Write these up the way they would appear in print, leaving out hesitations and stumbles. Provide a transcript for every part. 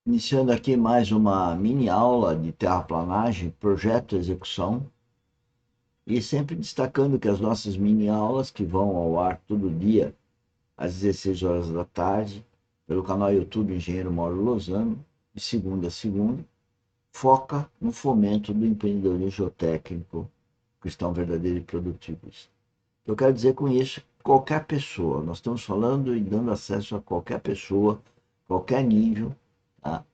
Iniciando aqui mais uma mini aula de terraplanagem, projeto e execução, e sempre destacando que as nossas mini aulas, que vão ao ar todo dia às 16 horas da tarde, pelo canal YouTube Engenheiro Mauro Lozano, de segunda a segunda, foca no fomento do empreendedorismo geotécnico cristão verdadeiro e produtivo. Eu quero dizer com isso, qualquer pessoa, nós estamos falando e dando acesso a qualquer pessoa, qualquer nível, tá?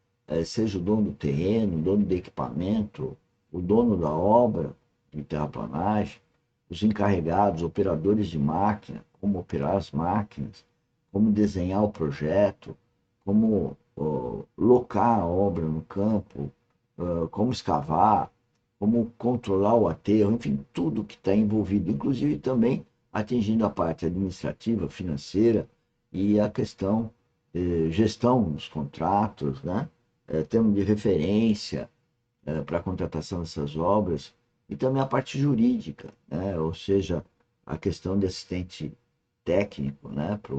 Seja o dono do terreno, o dono do equipamento, o dono da obra de terraplanagem, os encarregados, operadores de máquina, como operar as máquinas, como desenhar o projeto, como locar a obra no campo, como escavar, como controlar o aterro, enfim, tudo que está envolvido, inclusive também atingindo a parte administrativa, financeira e a questão gestão dos contratos, né? Termo de referência para a contratação dessas obras e também a parte jurídica, né? Ou seja, a questão de assistente técnico, né? Para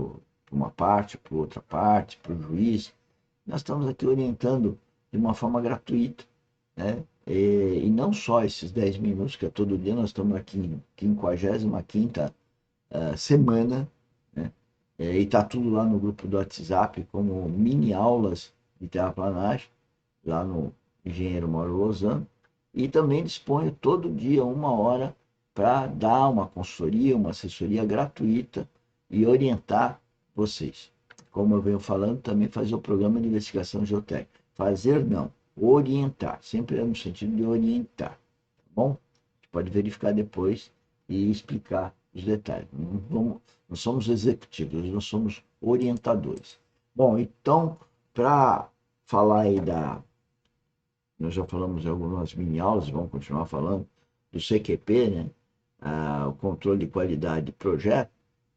uma parte, para outra parte, para o juiz. Nós estamos aqui orientando de uma forma gratuita, né? E não só esses 10 minutos, que é todo dia, nós estamos aqui em 55ª semana, né? E está tudo lá no grupo do WhatsApp, como mini aulas de terraplanagem, lá no Engenheiro Mauro Lozano. E também disponho todo dia 1 hora para dar uma consultoria, uma assessoria gratuita e orientar vocês. Como eu venho falando, também fazer o programa de investigação geotécnica. Fazer não, orientar, sempre é no sentido de orientar, tá bom? Você pode verificar depois e explicar os detalhes. Não somos executivos, nós somos orientadores. Bom, então, para falar aí nós já falamos em algumas mini aulas, vamos continuar falando do CQP, né? O controle de qualidade de projeto,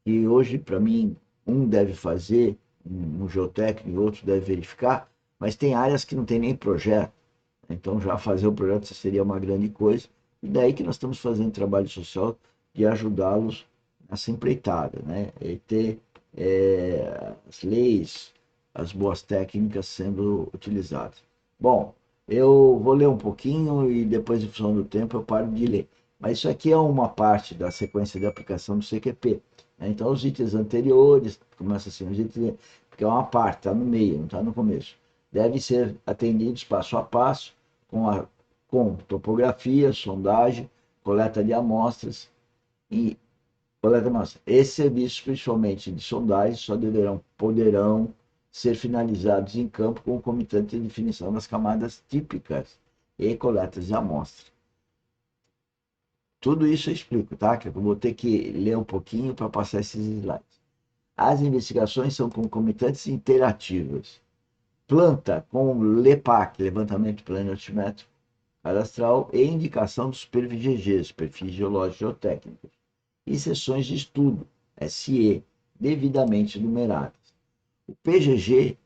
e hoje, para mim, um deve fazer, um geotécnico e outro deve verificar, mas tem áreas que não tem nem projeto, então já fazer o projeto seria uma grande coisa, e daí que nós estamos fazendo trabalho social de ajudá-los nessa empreitada, né? E ter as leis, as boas técnicas sendo utilizadas. Bom, eu vou ler um pouquinho e depois, em função do tempo, eu paro de ler. Mas isso aqui é uma parte da sequência de aplicação do CQP, né? Então, os itens anteriores, começa assim, os itens, porque é uma parte, está no meio, não está no começo. Devem ser atendidos passo a passo, com topografia, sondagem, coleta de amostras e coleta de amostras. Esses serviços, principalmente de sondagem, poderão ser finalizados em campo com o comitante de definição das camadas típicas e coletas de amostra. Tudo isso eu explico, tá? Que eu vou ter que ler um pouquinho para passar esses slides. As investigações são concomitantes e interativas. Planta com LEPAC, levantamento planimétrico cadastral, e indicação dos PVGGs, perfis geológicos geotécnicos, e sessões de estudo, SE, devidamente numeradas. O PGG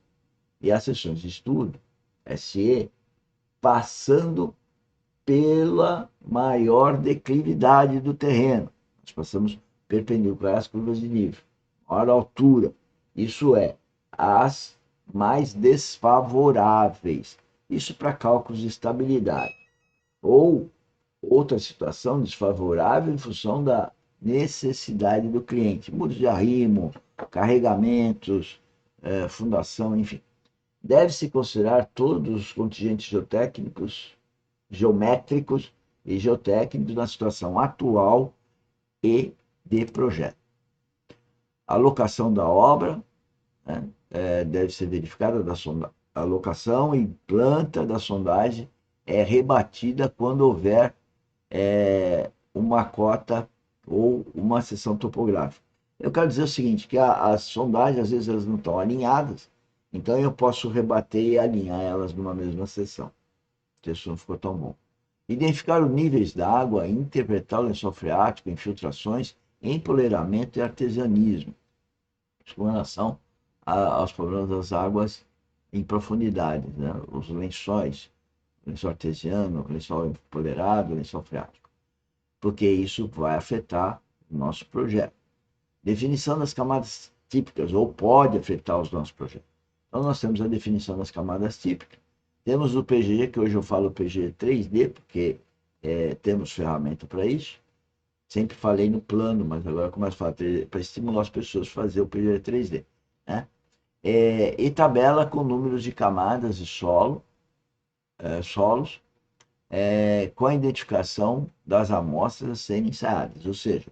e as sessões de estudo, SE, passando pela maior declividade do terreno. Nós passamos perpendicular às curvas de nível, maior altura, isso é, as mais desfavoráveis. Isso para cálculos de estabilidade. Ou outra situação desfavorável em função da necessidade do cliente. Muros de arrimo, carregamentos, fundação, enfim. Deve-se considerar todos os contingentes geotécnicos, geométricos e geotécnicos na situação atual e de projeto. A locação da obra, né, deve ser verificada, a locação e planta da sondagem é rebatida quando houver uma cota ou uma seção topográfica. Eu quero dizer o seguinte, que as sondagens, às vezes, elas não estão alinhadas, então eu posso rebater e alinhar elas numa mesma seção. O texto não ficou tão bom. Identificar os níveis da água, interpretar o lençol freático, infiltrações, empoleiramento e artesianismo, com relação aos problemas das águas em profundidade, né? Os lençóis, lençol artesiano, lençol empoleirado, lençol freático, porque isso vai afetar o nosso projeto. Definição das camadas típicas, ou pode afetar os nossos projetos. Então, nós temos a definição das camadas típicas, temos o PG, que hoje eu falo PG 3D, porque temos ferramenta para isso. Sempre falei no plano, mas agora começo a falar para estimular as pessoas a fazer o PG 3D. Né? E tabela com números de camadas e solos, com a identificação das amostras a serem ensaiadas, ou seja,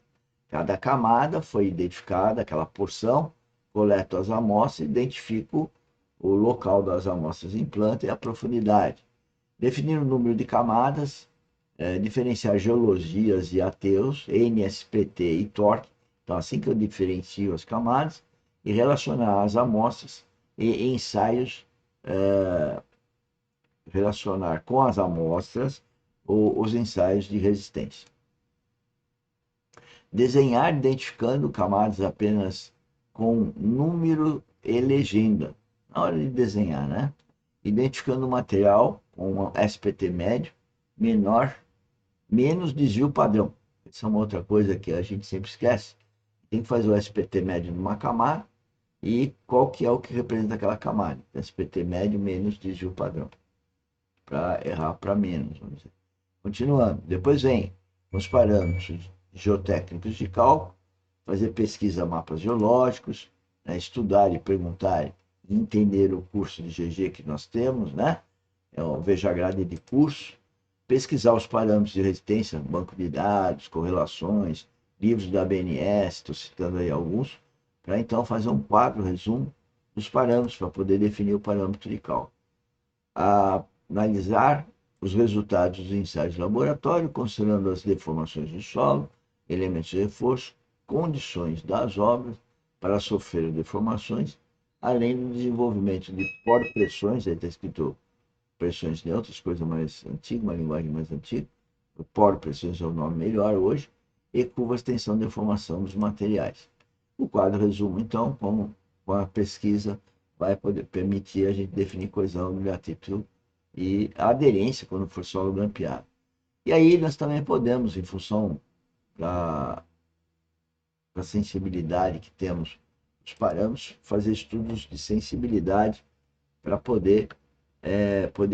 cada camada foi identificada, aquela porção, coleto as amostras, identifico o local das amostras em planta e a profundidade. Definir o número de camadas, diferenciar geologias e ateus, NSPT e torque. Então, assim que eu diferencio as camadas, e relacionar as amostras e ensaios, relacionar com as amostras os ensaios de resistência. Desenhar identificando camadas apenas com número e legenda. Na hora de desenhar, né? Identificando o material com um SPT médio, menor, menos desvio padrão. Essa é uma outra coisa que a gente sempre esquece. Tem que fazer o SPT médio numa camada e qual que é o que representa aquela camada. SPT médio menos desvio padrão. Para errar para menos, vamos dizer. Continuando. Depois vem os parâmetros geotécnicos de cálculo, fazer pesquisa, mapas geológicos, né, estudar e perguntar e entender o curso de GG que nós temos, né? Veja a grade de curso, pesquisar os parâmetros de resistência, banco de dados, correlações, livros da BNS, estou citando aí alguns, para então fazer um quadro, resumo dos parâmetros, para poder definir o parâmetro de cálculo. Analisar os resultados dos ensaios de laboratório, considerando as deformações do solo, elementos de reforço, condições das obras para sofrer deformações, além do desenvolvimento de poro-pressões, aí está escrito pressões neutras, coisa mais antiga, uma linguagem mais antiga, poro-pressões é o nome melhor hoje, e curvas de tensão de deformação dos materiais. O quadro resumo, então, com a pesquisa, vai poder permitir a gente definir coesão de atrito e a aderência quando for solo grampeado. E aí nós também podemos, em função da sensibilidade que temos dos parâmetros, fazer estudos de sensibilidade para poder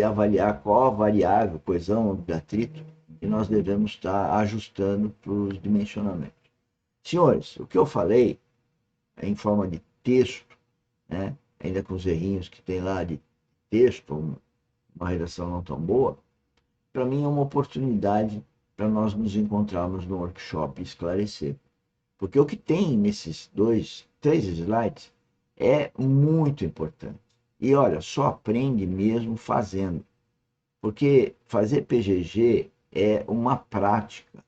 avaliar qual a variável, coesão de atrito, que nós devemos estar ajustando para os dimensionamentos. Senhores, o que eu falei é em forma de texto, né? Ainda com os errinhos que tem lá de texto, uma redação não tão boa, para mim é uma oportunidade para nós nos encontrarmos no workshop e esclarecer. Porque o que tem nesses três slides é muito importante. E olha, só aprende mesmo fazendo. Porque fazer PGG é uma prática.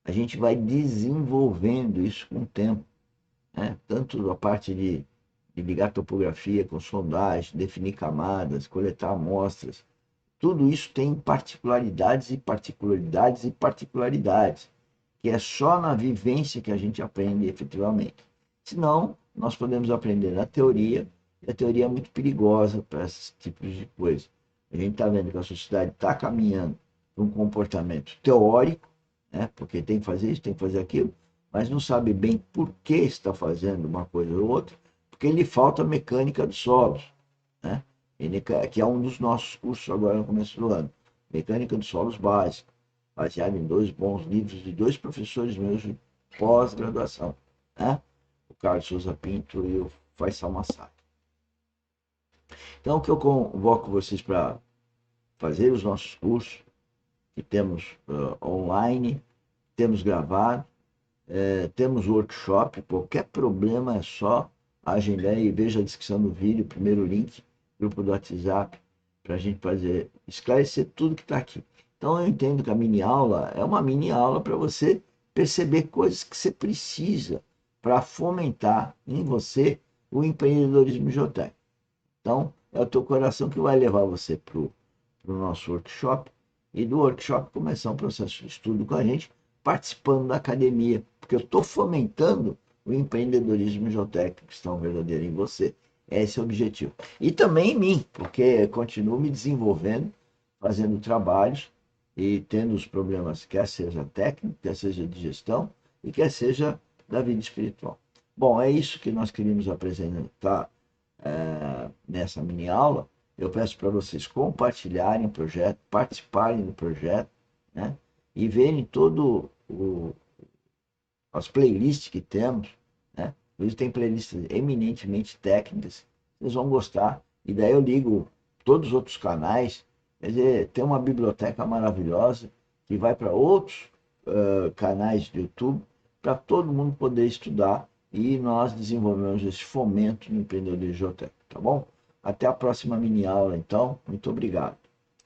A gente vai desenvolvendo isso com o tempo. Né? Tanto a parte de ligar topografia com sondagem, definir camadas, coletar amostras, tudo isso tem particularidades e particularidades e particularidades, que é só na vivência que a gente aprende efetivamente. Senão, nós podemos aprender na teoria, e a teoria é muito perigosa para esses tipos de coisa. A gente está vendo que a sociedade está caminhando para um comportamento teórico, né, porque tem que fazer isso, tem que fazer aquilo, mas não sabe bem por que está fazendo uma coisa ou outra, porque lhe falta mecânica dos solos. Né? Que é um dos nossos cursos agora no começo do ano. Mecânica dos solos básica, baseado em dois bons livros de dois professores meus de pós-graduação, né? O Carlos Souza Pinto e o Faisal Massari. Então, o que eu convoco vocês para fazer os nossos cursos, que temos online, temos gravado, temos workshop, qualquer problema é só agendar e veja a descrição do vídeo, primeiro link, grupo do WhatsApp, para a gente esclarecer tudo que está aqui. Então eu entendo que a mini aula é uma mini aula para você perceber coisas que você precisa para fomentar em você o empreendedorismo geotécnico. Então é o teu coração que vai levar você para o nosso workshop e do workshop começar um processo de estudo com a gente, participando da academia, porque eu estou fomentando o empreendedorismo geotécnico que está verdadeiro em você. Esse é o objetivo. E também em mim, porque continuo me desenvolvendo, fazendo trabalhos e tendo os problemas, quer seja técnico, quer seja de gestão e quer seja da vida espiritual. Bom, é isso que nós queríamos apresentar nessa mini aula, eu peço para vocês compartilharem o projeto, participarem do projeto, né? E verem todo as playlists que temos, né? Eles têm playlists eminentemente técnicas, vocês vão gostar. E daí eu ligo todos os outros canais, quer dizer, tem uma biblioteca maravilhosa que vai para outros canais do YouTube para todo mundo poder estudar e nós desenvolvemos esse fomento no empreendedorismo geotécnico, tá bom? Até a próxima mini aula, então. Muito obrigado.